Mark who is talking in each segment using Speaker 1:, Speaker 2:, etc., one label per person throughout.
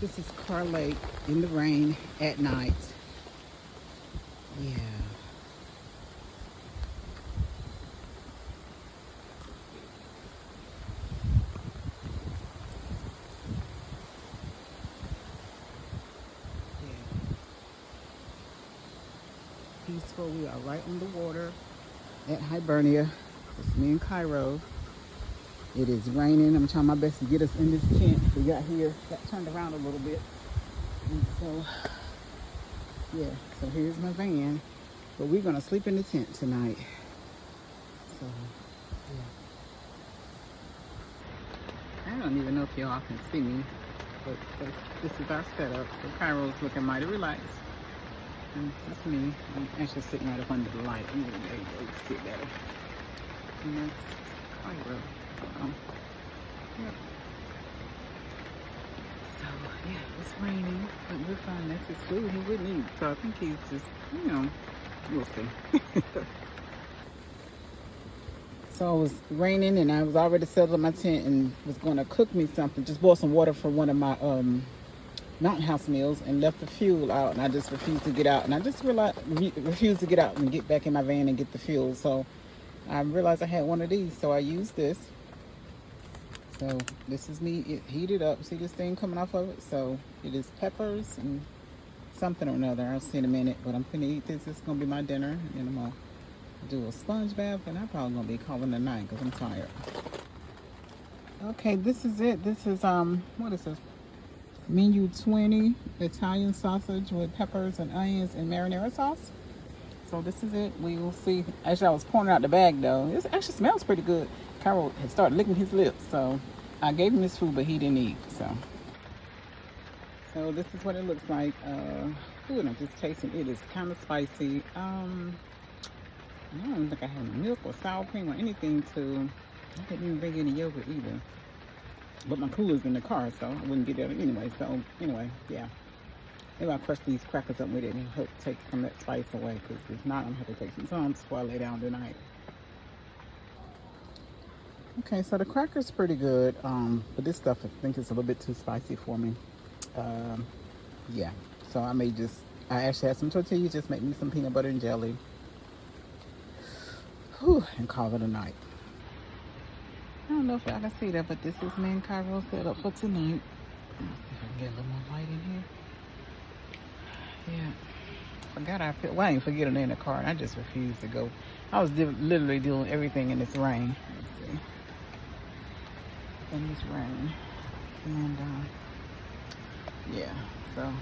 Speaker 1: This is Car Lake in the rain at night. Yeah. Yeah. Peaceful. We are right on the water at Hibernia. It's me and Cairo. It is raining. I'm trying my best to get us in this tent. We got here, got turned around a little bit. And so, yeah, so here's my van. But we're going to sleep in the tent tonight. So, yeah. I don't even know if y'all can see me, but this is our setup. So Cairo's looking mighty relaxed. And that's me. I'm actually sitting right up under the light. There you go, you can sit better. And that's Cairo. Yep. So, yeah, it's raining, but we're fine. That's his food he wouldn't eat. So I think he's just, we'll see. So it was raining and I was already settled in my tent and was going to cook me something. Just boil some water for one of my mountain house meals and left the fuel out. And I just refused to get out. And I just refused to get out and get back in my van and get the fuel. So I realized I had one of these. So I used this. So this is me. It heated up. See this thing coming off of it? So it is peppers and something or another. I'll see in a minute. But I'm going to eat this. It's going to be my dinner. And then I'm going to do a sponge bath. And I'm probably going to be calling it a night because I'm tired. Okay, this is it. This is, what is this? Menu 20 Italian sausage with peppers and onions and marinara sauce. So this is it. We will see. Actually, I was pouring out the bag though. It actually smells pretty good. Carol had started licking his lips, so I gave him his food, but he didn't eat. So this is what it looks like. And I'm just tasting. It is kind of spicy. I don't think I have milk or sour cream or anything to. I didn't even bring any yogurt either. But my cooler's in the car, so I wouldn't get that anyway. So anyway, yeah. Maybe I'll crush these crackers up with it and help take some of that spice away. Because if not, I'm going to have to take some Tums before I lay down tonight. Okay, so the cracker's pretty good. But this stuff I think is a little bit too spicy for me. Yeah. So I actually had some tortillas. Just make me some peanut butter and jelly. Whew, and call it a night. I don't know if y'all can see that, but this is me and Cairo set up for tonight. Let's see if I can get a little more light in here. Yeah. Forgot I ain't forgetting it in the car, and I just refused to go. I was literally doing everything in this rain. Let's see. In this rain. And, yeah. So,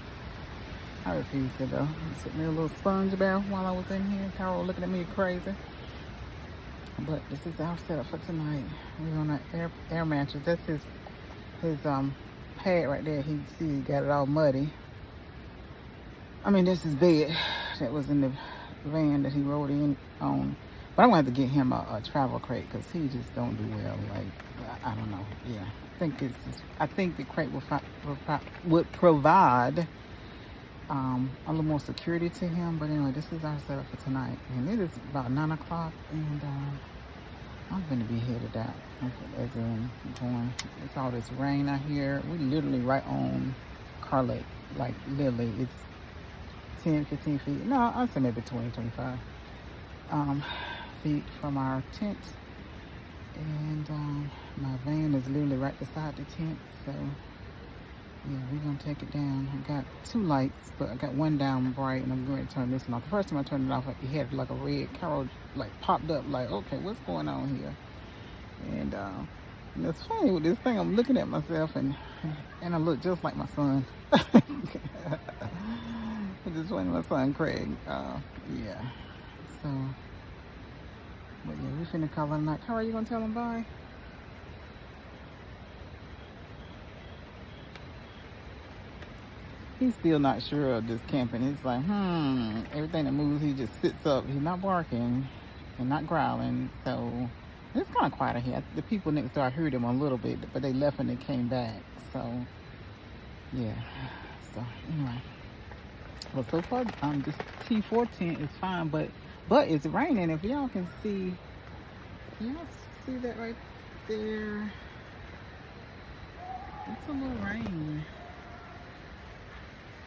Speaker 1: I refused to go. I took me a little sponge bath while I was in here. Cairo looking at me crazy. But this is our setup for tonight. We're on an air mattress. That's his pad right there. He got it all muddy. I mean, that's his bed that was in the van that he rode in on. But I'm gonna have to get him a travel crate because he just don't do well. Like I don't know. Yeah, I think the crate would provide a little more security to him. But anyway, this is our setup for tonight, and it is about 9 o'clock, and I'm gonna be headed out. As in going, it's all this rain out here. We literally right on Car Lake. Like literally, it's 10, 15 feet. No, I'd say maybe 20, 25 feet from our tent, and my van is literally right beside the tent. So. Yeah, we're gonna take it down. I got 2 lights, but I got one down bright, and I'm going to turn this one off. The first time I turned it off, it had like a red. Carol like popped up, like, okay, what's going on here? And it's funny with this thing. I'm looking at myself, and I look just like my son. It's just funny, my son Craig. Yeah. So, but yeah, we finna call it a night. How are you gonna tell him bye? He's still not sure of this camping. He's like, everything that moves, he just sits up. He's not barking and not growling. So it's kind of quiet here. The people next door, I heard them a little bit, but they left and they came back. So, yeah. So, anyway. Well, so far, this T4 tent is fine, but it's raining. If y'all can see that right there? It's a little rain.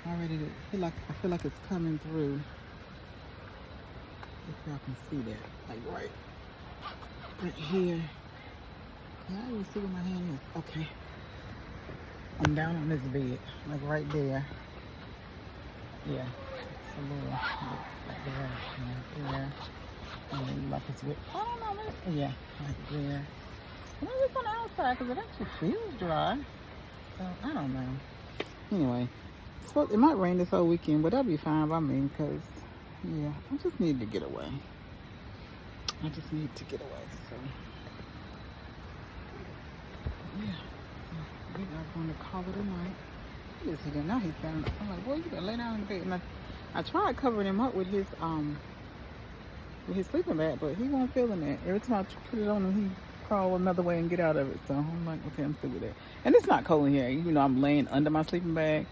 Speaker 1: Already, I feel like it's coming through. If y'all can see that, like right here. Can I even see where my hand is? Okay. I'm down on this bed, like right there. Yeah. It's a little, like there, right there. And then like it's with, I don't know, maybe, yeah, like there. Maybe it's on the outside because it actually feels dry. So, I don't know. Anyway, it might rain this whole weekend, but that'll be fine by me because, yeah, I just need to get away. I just need to get away, so. Yeah, so we are going to call it a night. He is here now. He's down. I'm like, boy, you gotta lay down in the bed. And I tried covering him up with his sleeping bag, but he won't feeling it. Every time I put it on him, he crawl another way and get out of it. So I'm like, okay, I'm still with that. And it's not cold in here. You know, I'm laying under my sleeping bag.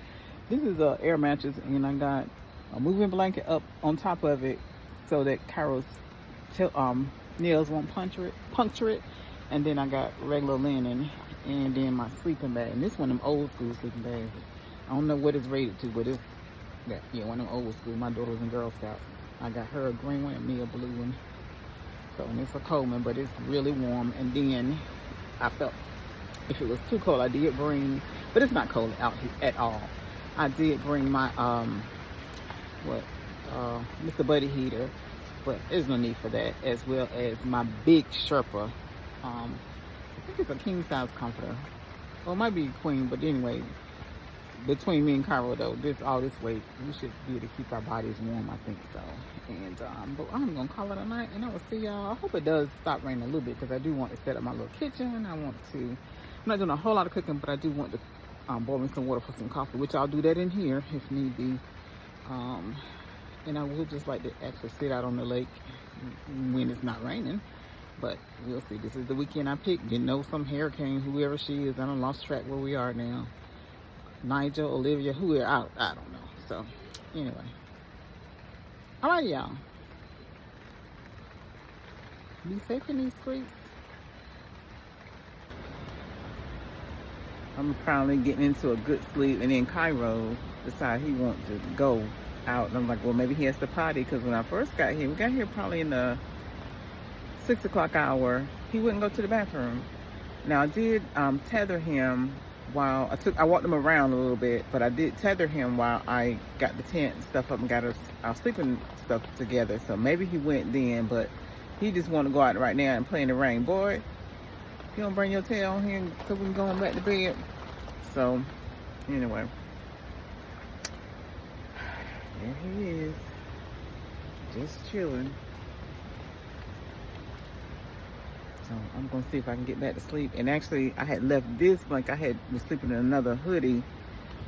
Speaker 1: This is a air mattress, and I got a moving blanket up on top of it so that Carol's nails won't puncture it. And then I got regular linen, and then my sleeping bag. And this one of them old school sleeping bags. I don't know what it's rated to, but it's one of them old school. My daughter was in Girl Scouts. I got her a green one and me a blue one. So, and it's a Coleman, but it's really warm. And then I felt if it was too cold, I did bring, but it's not cold out here at all. I did bring my Mr. Buddy heater, but there's no need for that, as well as my big Sherpa. I think it's a king size comforter. Well, it might be a queen, but anyway, between me and Cairo though, all this weight, we should be able to keep our bodies warm, I think so. And but I'm gonna call it a night, and I will see y'all. I hope it does stop raining a little bit, because I do want to set up my little kitchen. I'm not doing a whole lot of cooking, but I do want to boil me some water for some coffee, which I'll do that in here if need be. And I would just like to actually sit out on the lake when it's not raining. But we'll see. This is the weekend I picked. Didn't know some hurricane, whoever she is. I done lost track where we are now. Nigel, Olivia, whoever, I don't know. So, anyway. All right, y'all. Be safe in these streets. I'm finally getting into a good sleep. And then Cairo decided he wants to go out. And I'm like, well, maybe he has to potty. Because when I first got here, we got here probably in the 6 o'clock hour, he wouldn't go to the bathroom. Now I did tether him while I walked him around a little bit, but I did tether him while I got the tent and stuff up and got our sleeping stuff together. So maybe he went then, but he just want to go out right now and play in the rain. Boy, you don't bring your tail on here so we can go on back to bed. So anyway, there he is, just chilling. So I'm gonna see if I can get back to sleep. And actually, I had left this blanket. I was sleeping in another hoodie,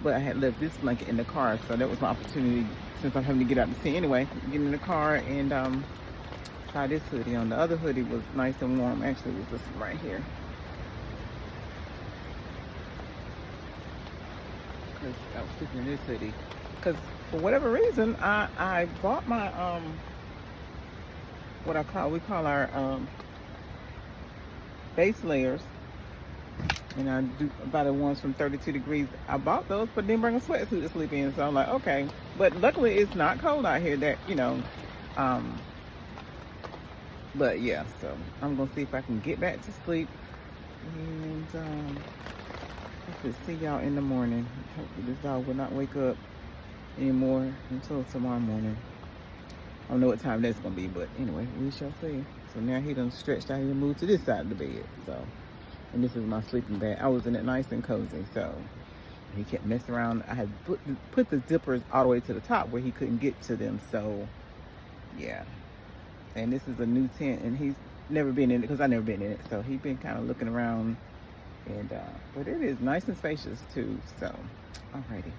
Speaker 1: but I had left this blanket in the car. So that was my opportunity, since I'm having to get out to sea anyway, get in the car and try this hoodie on. The other hoodie was nice and warm. Actually, it was just right here. Because I was sleeping in this hoodie. Because for whatever reason, I bought my we call our base layers, and I do buy the ones from 32 degrees. I bought those, but didn't bring a sweatsuit to sleep in. So I'm like, okay. But luckily, it's not cold out here. That but yeah. So I'm gonna see if I can get back to sleep, and hopefully see y'all in the morning. Hopefully this dog will not wake up anymore until tomorrow morning. I don't know what time that's gonna be, but anyway, we shall see. So now he done stretched out here and moved to this side of the bed. So, and this is my sleeping bag. I was in it nice and cozy. So he kept messing around. I had put the zippers all the way to the top where he couldn't get to them. So yeah. And this is a new tent, and he's never been in it because I've never been in it. So he's been kind of looking around, and but it is nice and spacious too. So alrighty.